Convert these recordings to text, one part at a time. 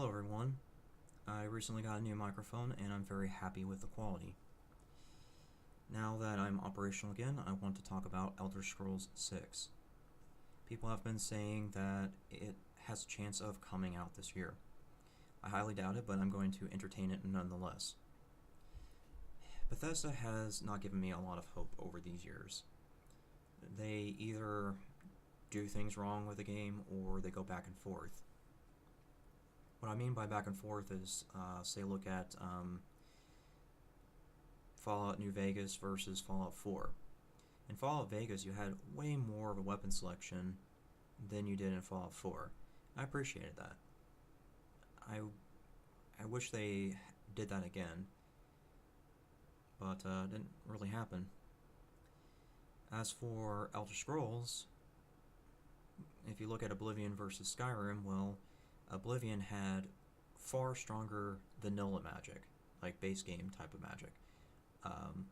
everyone. I recently got a new microphone and I'm very happy with the quality. Now that I'm operational again, I want to talk about Elder Scrolls 6. People have been saying that it has a chance of coming out this year. I highly doubt it, but I'm going to entertain it nonetheless. Bethesda has not given me a lot of hope over these years. They either do things wrong with the game or they go back and forth. What I mean by back and forth is, say, look at Fallout New Vegas versus Fallout 4. In Fallout Vegas, you had way more of a weapon selection than you did in Fallout 4. I appreciated that. I wish they did that again, but it didn't really happen. As for Elder Scrolls, if you look at Oblivion versus Skyrim, well, Oblivion had far stronger vanilla magic, like base game type of magic.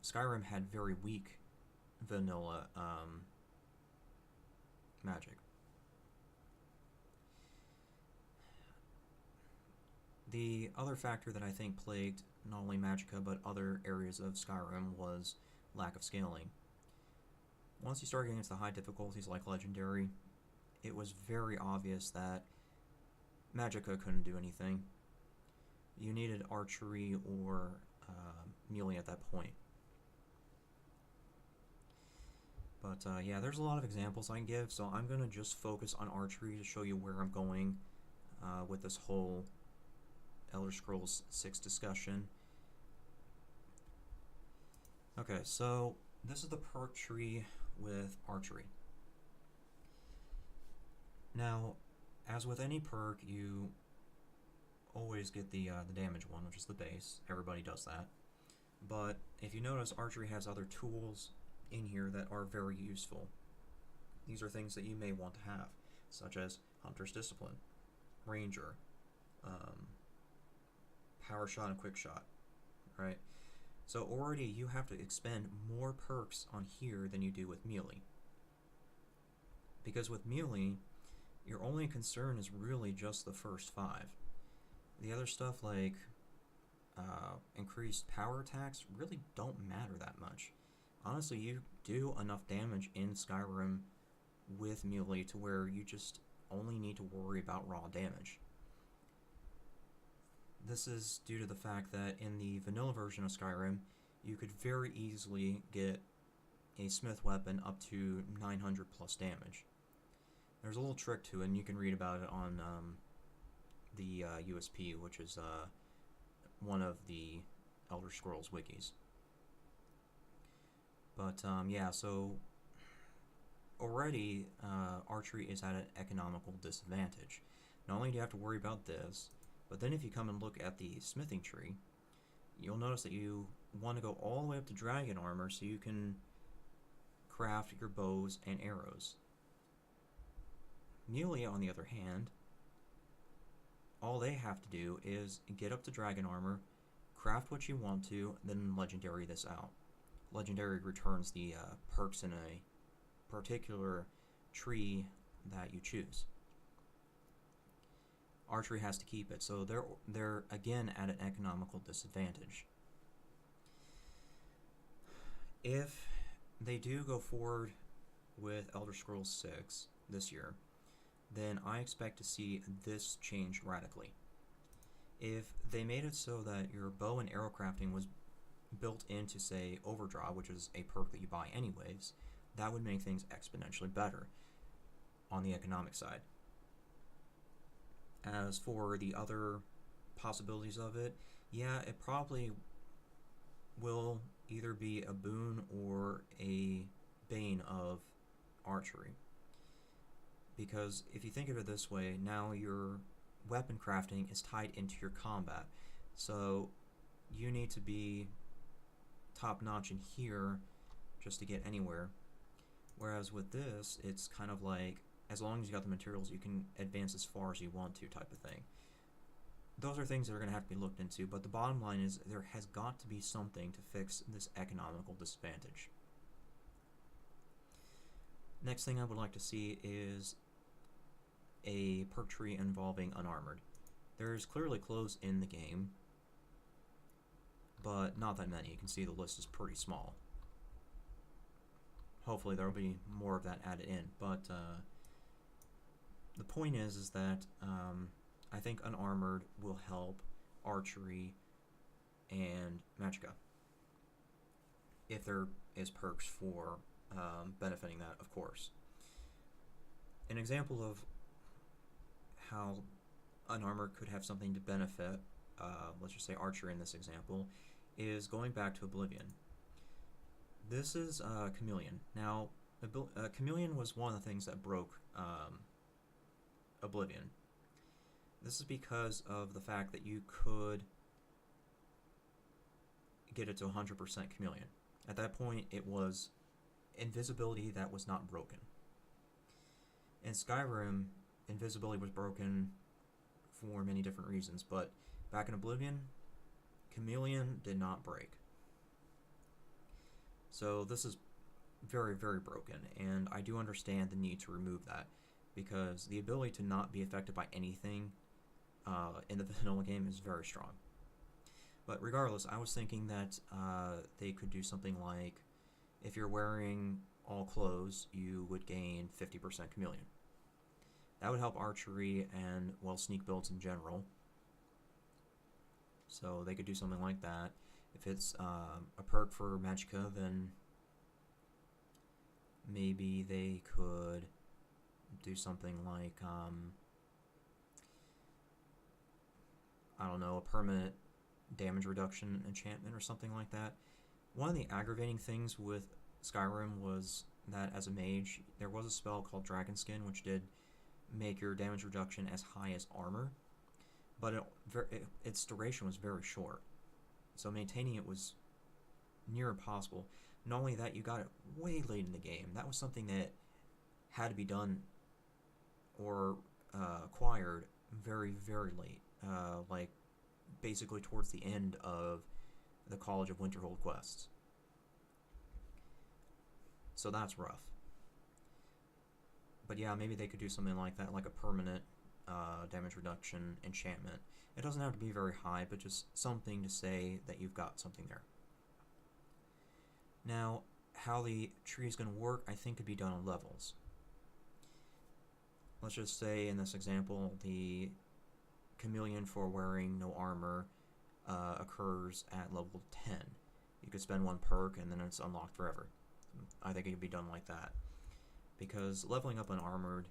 Skyrim had very weak vanilla magic. The other factor that I think plagued not only magicka but other areas of Skyrim was lack of scaling. Once you start getting into the high difficulties like Legendary, it was very obvious that magicka couldn't do anything. You needed Archery or Chameleon at that point. But yeah, there's a lot of examples I can give, so I'm going to just focus on Archery to show you where I'm going with this whole Elder Scrolls 6 discussion. Okay, so this is the perk tree with Archery. Now, as with any perk, you always get the damage one, which is the base. Everybody does that. But if you notice, Archery has other tools in here that are very useful. These are things that you may want to have, such as Hunter's Discipline, Ranger, Power Shot, and Quick Shot, right? So already you have to expend more perks on here than you do with Melee. Because with Melee, your only concern is really just the first 5. The other stuff like increased power attacks really don't matter that much. Honestly, you do enough damage in Skyrim with Melee to where you just only need to worry about raw damage. This is due to the fact that in the vanilla version of Skyrim, you could very easily get a smith weapon up to 900 plus damage. There's a little trick to it, and you can read about it on the USP, which is one of the Elder Scrolls wikis. But yeah, so already Archery is at an economical disadvantage. Not only do you have to worry about this, but then if you come and look at the smithing tree, you'll notice that you want to go all the way up to dragon armor so you can craft your bows and arrows. Melee, on the other hand, all they have to do is get up to dragon armor, craft what you want to, then legendary this out. Legendary returns the perks in a particular tree that you choose. Archery has to keep it, so they're again at an economical disadvantage. If they do go forward with Elder Scrolls 6 this year, then I expect to see this change radically. If they made it so that your bow and arrow crafting was built into, say, Overdraw, which is a perk that you buy anyways, that would make things exponentially better on the economic side. As for the other possibilities of it, yeah, it probably will either be a boon or a bane of Archery. Because if you think of it this way, now your weapon crafting is tied into your combat. So you need to be top notch in here just to get anywhere. Whereas with this, it's kind of like, as long as you got the materials, you can advance as far as you want to type of thing. Those are things that are going to have to be looked into, but the bottom line is there has got to be something to fix this economical disadvantage. Next thing I would like to see is a perk tree involving unarmored. There's clearly clothes in the game, but not that many. You can see the list is pretty small. Hopefully there will be more of that added in, but the point is that I think unarmored will help archery and magicka, if there is perks for benefiting that, of course. An example of how unarmored could have something to benefit, let's just say archery in this example, is going back to Oblivion. This is Chameleon. Now, Chameleon was one of the things that broke Oblivion. This is because of the fact that you could get it to 100% Chameleon. At that point, it was invisibility that was not broken. In Skyrim, invisibility was broken for many different reasons, but back in Oblivion, Chameleon did not break. So this is very, very broken, and I do understand the need to remove that, because the ability to not be affected by anything in the vanilla game is very strong. But regardless, I was thinking that they could do something like, if you're wearing all clothes, you would gain 50% Chameleon. That would help archery and, well, sneak builds in general. So they could do something like that. If it's a perk for magicka, then maybe they could do something like, I don't know, a permanent damage reduction enchantment or something like that. One of the aggravating things with Skyrim was that as a mage, there was a spell called Dragon Skin, which did make your damage reduction as high as armor, but its duration was very short, so maintaining it was near impossible. Not only that, you got it way late in the game. That was something that had to be done or acquired very, very late, like basically towards the end of the College of Winterhold quests. So that's rough. But yeah, maybe they could do something like that, like a permanent damage reduction enchantment. It doesn't have to be very high, but just something to say that you've got something there. Now, how the tree is going to work, I think, could be done on levels. Let's just say, in this example, the Chameleon for wearing no armor occurs at level 10. You could spend one perk, and then it's unlocked forever. I think it could be done like that, because leveling up unarmored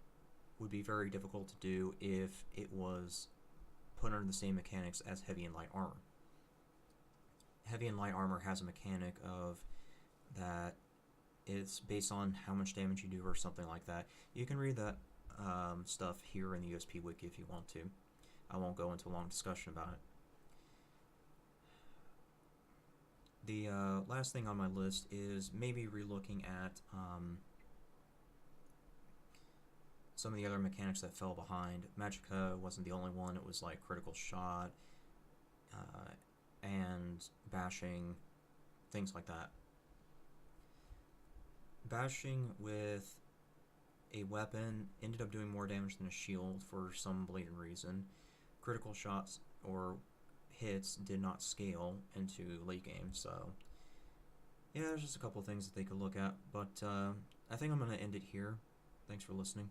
would be very difficult to do if it was put under the same mechanics as heavy and light armor. Heavy and light armor has a mechanic of that it's based on how much damage you do or something like that. You can read that stuff here in the USP wiki if you want to. I won't go into a long discussion about it. The last thing on my list is maybe relooking at some of the other mechanics that fell behind. Magicka wasn't the only one. It was like critical shot and bashing, things like that. Bashing with a weapon ended up doing more damage than a shield for some blatant reason. Critical shots or hits did not scale into late game, so yeah, there's just a couple of things that they could look at, but I think I'm going to end it here. Thanks for listening.